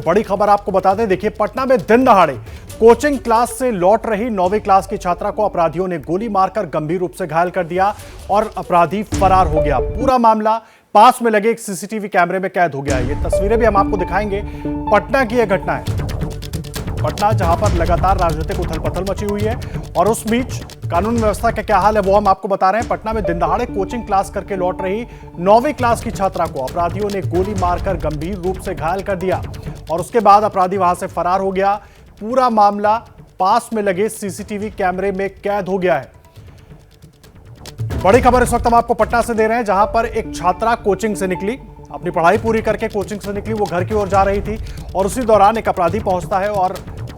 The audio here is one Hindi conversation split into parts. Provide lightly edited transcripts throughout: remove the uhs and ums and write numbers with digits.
बड़ी खबर आपको बता दें। देखिए, पटना में दिन दहाड़े कोचिंग क्लास से लौट रही 9वीं क्लास की छात्रा को अपराधियों ने गोली मारकर गंभीर रूप से घायल कर दिया और अपराधी फरार हो गया। पूरा मामला पास में लगे एक सीसीटीवी कैमरे में कैद हो गया। ये तस्वीरें भी हम आपको दिखाएंगे। पटना की यह घटना है। पटना जहां पर लगातार राजनीतिक उथल पुथल मची हुई है और उस बीच कानून व्यवस्था का क्या हाल है वो हम आपको बता रहे हैं। पटना में दिन दहाड़े कोचिंग क्लास करके लौट रही 9वीं क्लास की छात्रा को अपराधियों ने गोली मारकर गंभीर रूप से घायल कर दिया और उसके बाद अपराधी वहां से फरार हो गया। पूरा मामला पास में लगे सीसीटीवी कैमरे में कैद हो गया है। बड़ी खबर इस वक्त हम आपको पटना से दे रहे हैं, जहां पर एक छात्रा कोचिंग से निकली, अपनी पढ़ाई पूरी करके कोचिंग से निकली, वो घर की ओर जा रही थी और उसी दौरान एक अपराधी पहुंचता है और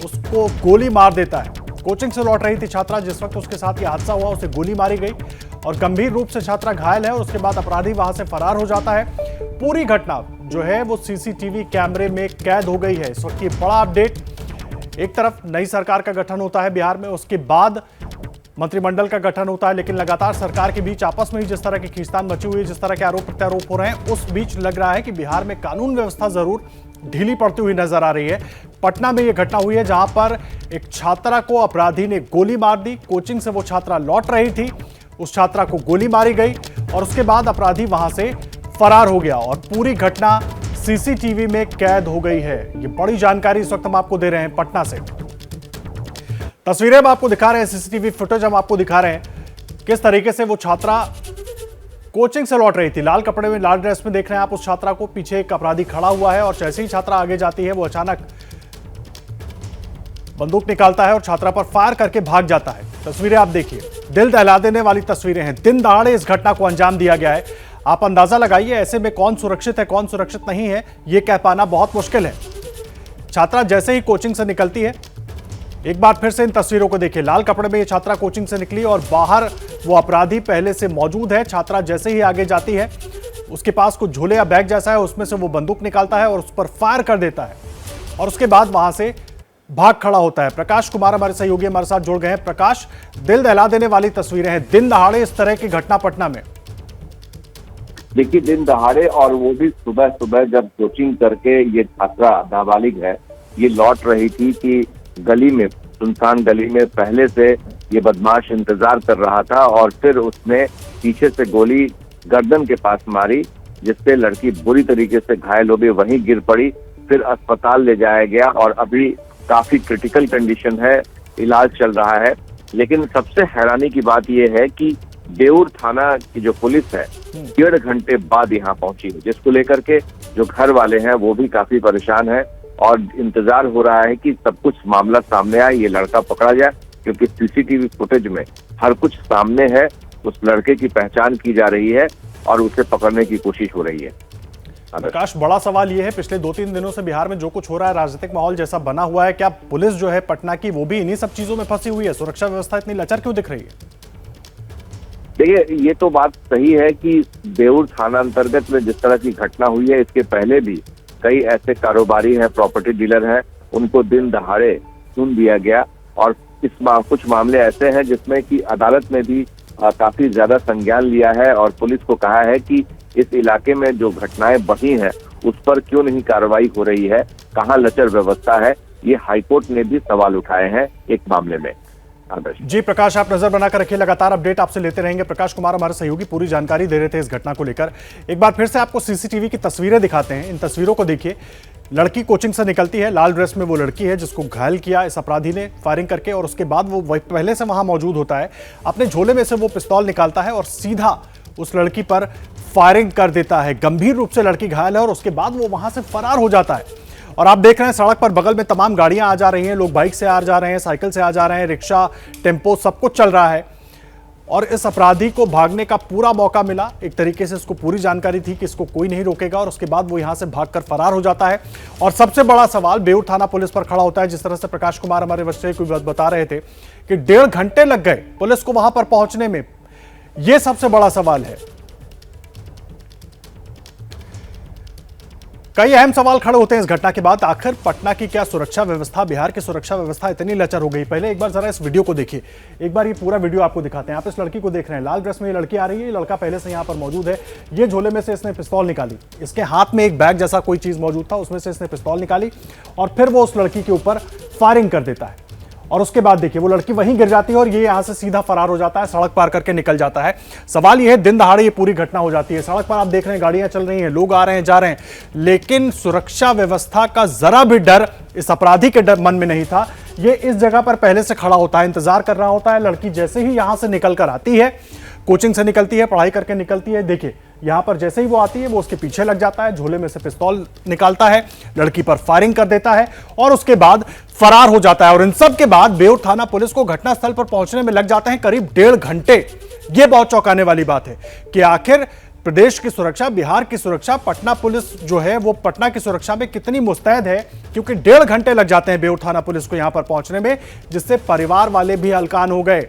उसको गोली मार देता है। कोचिंग से लौट रही थी छात्रा, जिस वक्त उसके साथ यह हादसा हुआ उसे गोली मारी गई और गंभीर रूप से छात्रा घायल है और उसके बाद अपराधी वहां से फरार हो जाता है। पूरी घटना जो है वो सीसीटीवी कैमरे में कैद हो गई है। इस वक्त ये बड़ा अपडेट। एक तरफ नई सरकार का गठन होता है बिहार में, उसके बाद मंत्रिमंडल का गठन होता है, लेकिन लगातार सरकार के बीच आपस में ही जिस तरह की खींचतान मची हुई है, जिस तरह के आरोप प्रत्यारोप हो रहे हैं, उस बीच लग रहा है कि बिहार में कानून व्यवस्था जरूर ढीली पड़ती हुई नजर आ रही है। पटना में यह घटना हुई है जहां पर एक छात्रा को अपराधी ने गोली मार दी। कोचिंग से वो छात्रा लौट रही थी, उस छात्रा को गोली मारी गई और उसके बाद अपराधी वहां से फरार हो गया और पूरी घटना सीसीटीवी में कैद हो गई है। ये बड़ी जानकारी इस वक्त हम आपको दे रहे हैं पटना से। तस्वीरें हम आपको दिखा रहे हैं, सीसीटीवी फुटेज हम आपको दिखा रहे हैं किस तरीके से वो छात्रा कोचिंग से लौट रही थी। लाल कपड़े में, लाल ड्रेस में देख रहे हैं आप उस छात्रा को। पीछे एक अपराधी खड़ा हुआ है और जैसे ही छात्रा आगे जाती है वो अचानक बंदूक निकालता है और छात्रा पर फायर करके भाग जाता है। तस्वीरें आप देखिए, दिल दहला देने वाली तस्वीरें हैं। दिन दहाड़े इस घटना को अंजाम दिया गया है। आप अंदाजा लगाइए ऐसे में कौन सुरक्षित है कौन सुरक्षित नहीं है यह कह पाना बहुत मुश्किल है। छात्रा जैसे ही कोचिंग से निकलती है, एक बार फिर से इन तस्वीरों को देखिए। लाल कपड़े में ये छात्रा कोचिंग से निकली और बाहर वो अपराधी पहले से मौजूद है। छात्रा जैसे ही आगे जाती है, उसके पास कुछ झोले या बैग जैसा है, उसमें से वो बंदूक निकालता है और उस पर फायर कर देता है और उसके बाद वहां से भाग खड़ा होता है। प्रकाश कुमार हमारे सहयोगी हमारे साथ जुड़ गए हैं। प्रकाश, दिल दहला देने वाली तस्वीरें हैं, दिन दहाड़े इस तरह की घटना पटना में। देखिए, दिन दहाड़े और वो भी सुबह सुबह, जब कोचिंग करके ये छात्रा नाबालिग है, ये लौट रही थी कि गली में, सुनसान गली में पहले से ये बदमाश इंतजार कर रहा था और फिर उसने पीछे से गोली गर्दन के पास मारी, जिससे लड़की बुरी तरीके से घायल हो गई, वहीं गिर पड़ी। फिर अस्पताल ले जाया गया और अभी काफी क्रिटिकल कंडीशन है, इलाज चल रहा है। लेकिन सबसे हैरानी की बात यह है कि बेउर थाना की जो पुलिस है 1.5 घंटे बाद यहाँ पहुंची है, जिसको लेकर के जो घर वाले हैं वो भी काफी परेशान है और इंतजार हो रहा है कि सब कुछ मामला सामने आए, ये लड़का पकड़ा जाए, क्योंकि सीसीटीवी फुटेज में हर कुछ सामने है। उस लड़के की पहचान की जा रही है और उसे पकड़ने की कोशिश हो रही है। प्रकाश, बड़ा सवाल यह है, पिछले 2-3 दिनों से बिहार में जो कुछ हो रहा है, राजनीतिक माहौल जैसा बना हुआ है, क्या पुलिस जो है पटना की वो भी इन्हीं सब चीजों में फंसी हुई है? सुरक्षा व्यवस्था इतनी लचर क्यों दिख रही है? देखिए, ये तो बात सही है कि बेउर थाना अंतर्गत में जिस तरह की घटना हुई है, इसके पहले भी कई ऐसे कारोबारी हैं, प्रॉपर्टी डीलर हैं, उनको दिन दहाड़े सुन दिया गया और कुछ मामले ऐसे हैं जिसमें कि अदालत में भी काफी ज्यादा संज्ञान लिया है और पुलिस को कहा है कि इस इलाके में जो घटनाएं बढ़ी हैं उस पर क्यों नहीं कार्रवाई हो रही है, कहाँ लचर व्यवस्था है। ये हाईकोर्ट ने भी सवाल उठाए हैं एक मामले में। जी प्रकाश, आप नजर बनाकर रखिए, लगातार अपडेट आपसे लेते रहेंगे। प्रकाश कुमार हमारे सहयोगी पूरी जानकारी दे रहे थे इस घटना को लेकर। एक बार फिर से आपको सीसीटीवी की तस्वीरें दिखाते हैं। इन तस्वीरों को देखिए। लड़की कोचिंग से निकलती है, लाल ड्रेस में वो लड़की है जिसको घायल किया इस अपराधी ने फायरिंग करके और उसके बाद वो पहले से वहां मौजूद होता है। अपने झोले में से वो पिस्तौल निकालता है और सीधा उस लड़की पर फायरिंग कर देता है। गंभीर रूप से लड़की घायल है और उसके बाद वो वहां से फरार हो जाता है। और आप देख रहे हैं सड़क पर बगल में तमाम गाड़ियां आ जा रही हैं, लोग बाइक से आ जा रहे हैं, साइकिल से आ जा रहे हैं, रिक्शा, टेम्पो, सब कुछ चल रहा है और इस अपराधी को भागने का पूरा मौका मिला। एक तरीके से इसको पूरी जानकारी थी कि इसको कोई नहीं रोकेगा और उसके बाद वो यहां से भागकर फरार हो जाता है। और सबसे बड़ा सवाल बेउर थाना पुलिस पर खड़ा होता है। जिस तरह से प्रकाश कुमार हमारे वरिष्ठ को बता रहे थे कि 1.5 घंटे लग गए पुलिस को वहां पर पहुंचने में, यह सबसे बड़ा सवाल है। कई अहम सवाल खड़े होते हैं इस घटना के बाद। आखिर पटना की क्या सुरक्षा व्यवस्था, बिहार की सुरक्षा व्यवस्था इतनी लचर हो गई? पहले एक बार जरा इस वीडियो को देखिए, एक बार ये पूरा वीडियो आपको दिखाते हैं। आप इस लड़की को देख रहे हैं, लाल ड्रेस में ये लड़की आ रही है, ये लड़का पहले से यहाँ पर मौजूद है। ये झोले में से इसने पिस्तौल निकाली, इसके हाथ में एक बैग जैसा कोई चीज मौजूद था, उसमें से इसने पिस्तौल निकाली और फिर वो उस लड़की के ऊपर फायरिंग कर देता है। और उसके बाद देखिए वो लड़की वहीं गिर जाती है और ये यहां से सीधा फरार हो जाता है, सड़क पार करके निकल जाता है। सवाल ये है, दिन दहाड़े ये पूरी घटना हो जाती है, सड़क पर आप देख रहे हैं गाड़ियां चल रही हैं, लोग आ रहे हैं जा रहे हैं, लेकिन सुरक्षा व्यवस्था का जरा भी डर इस अपराधी के मन में नहीं था। ये इस जगह पर पहले से खड़ा होता है, इंतजार कर रहा होता है। लड़की जैसे ही यहां से निकल कर आती है, कोचिंग से निकलती है, पढ़ाई करके निकलती है, देखिए यहां पर जैसे ही वो आती है वो उसके पीछे लग जाता है, झोले में से पिस्तौल निकालता है, लड़की पर फायरिंग कर देता है और उसके बाद फरार हो जाता है। और इन सब के बाद बेउर थाना पुलिस को घटनास्थल पर पहुंचने में लग जाते हैं करीब 1.5 घंटे। यह बहुत चौंकाने वाली बात है कि आखिर प्रदेश की सुरक्षा, बिहार की सुरक्षा, पटना पुलिस जो है वो पटना की सुरक्षा में कितनी मुस्तैद है, क्योंकि 1.5 घंटे लग जाते हैं बेउर थाना पुलिस को यहां पर पहुंचने में, जिससे परिवार वाले भी हलकान हो गए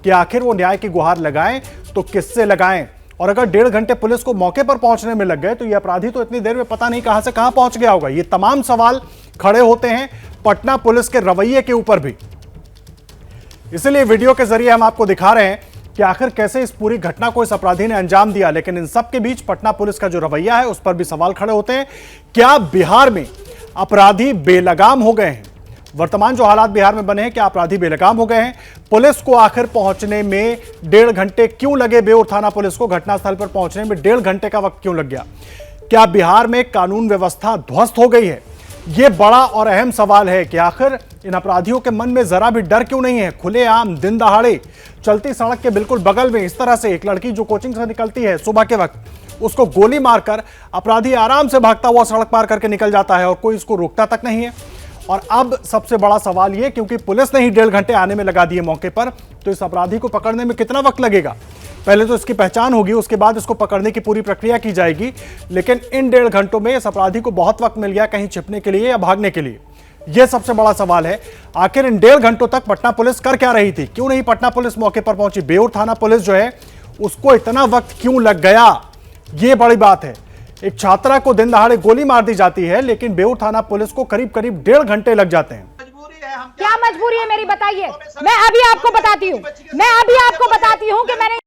कि आखिर वो न्याय की गुहार लगाएं तो किससे लगाएं। और अगर 1.5 घंटे पुलिस को मौके पर पहुंचने में लग गए तो ये अपराधी तो इतनी देर में पता नहीं कहां से कहां पहुंच गया होगा। ये तमाम सवाल खड़े होते हैं पटना पुलिस के रवैये के ऊपर भी। इसलिए वीडियो के जरिए हम आपको दिखा रहे हैं कि आखिर कैसे इस पूरी घटना को इस अपराधी ने अंजाम दिया। लेकिन इन सब के बीच पटना पुलिस का जो रवैया है उस पर भी सवाल खड़े होते हैं। क्या बिहार में अपराधी बेलगाम हो गए हैं? वर्तमान जो हालात बिहार में बने हैं, क्या अपराधी बेलगाम हो गए हैं? पुलिस को आखिर पहुंचने में 1.5 घंटे क्यों लगे? बेउर थाना पुलिस को घटनास्थल पर पहुंचने में 1.5 घंटे का वक्त क्यों लग गया? क्या बिहार में कानून व्यवस्था ध्वस्त हो गई है? यह बड़ा और अहम सवाल है कि आखिर इन अपराधियों के मन में जरा भी डर क्यों नहीं है? खुलेआम दिन दहाड़े चलती सड़क के बिल्कुल बगल में इस तरह से एक लड़की जो कोचिंग से निकलती है सुबह के वक्त, उसको गोली मारकर अपराधी आराम से भागता हुआ सड़क पार करके निकल जाता है और कोई इसको रोकता तक नहीं है। और अब सबसे बड़ा सवाल यह, क्योंकि पुलिस ने ही 1.5 घंटे आने में लगा दिए मौके पर, तो इस अपराधी को पकड़ने में कितना वक्त लगेगा? पहले तो इसकी पहचान होगी, उसके बाद इसको पकड़ने की पूरी प्रक्रिया की जाएगी। लेकिन इन 1.5 घंटों में इस अपराधी को बहुत वक्त मिल गया कहीं छिपने के लिए या भागने के लिए। यह सबसे बड़ा सवाल है। आखिर इन 1.5 घंटों तक पटना पुलिस कर क्या रही थी? क्यों नहीं पटना पुलिस मौके पर पहुंची? बेउर थाना पुलिस जो है उसको इतना वक्त क्यों लग गया? यह बड़ी बात है। एक छात्रा को दिन दहाड़े गोली मार दी जाती है, लेकिन बेउर थाना पुलिस को करीब 1.5 घंटे लग जाते हैं। क्या मजबूरी है मेरी, बताइए। मैं अभी आपको बताती हूँ कि मैंने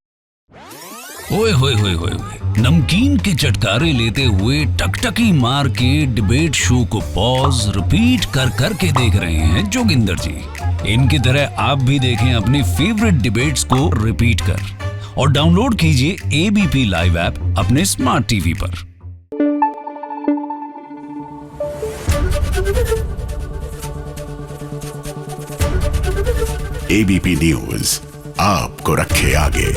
ओए होए होए होए, नमकीन के चटकारे लेते हुए टकटकी मार के डिबेट शो को पॉज रिपीट कर करके देख रहे हैं जोगिंदर जी। इनकी तरह आप भी देखें अपनी फेवरेट डिबेट्स को रिपीट कर और डाउनलोड कीजिए एबीपी लाइव ऐप अपने स्मार्ट टीवी पर। एबीपी न्यूज आपको रखे आगे।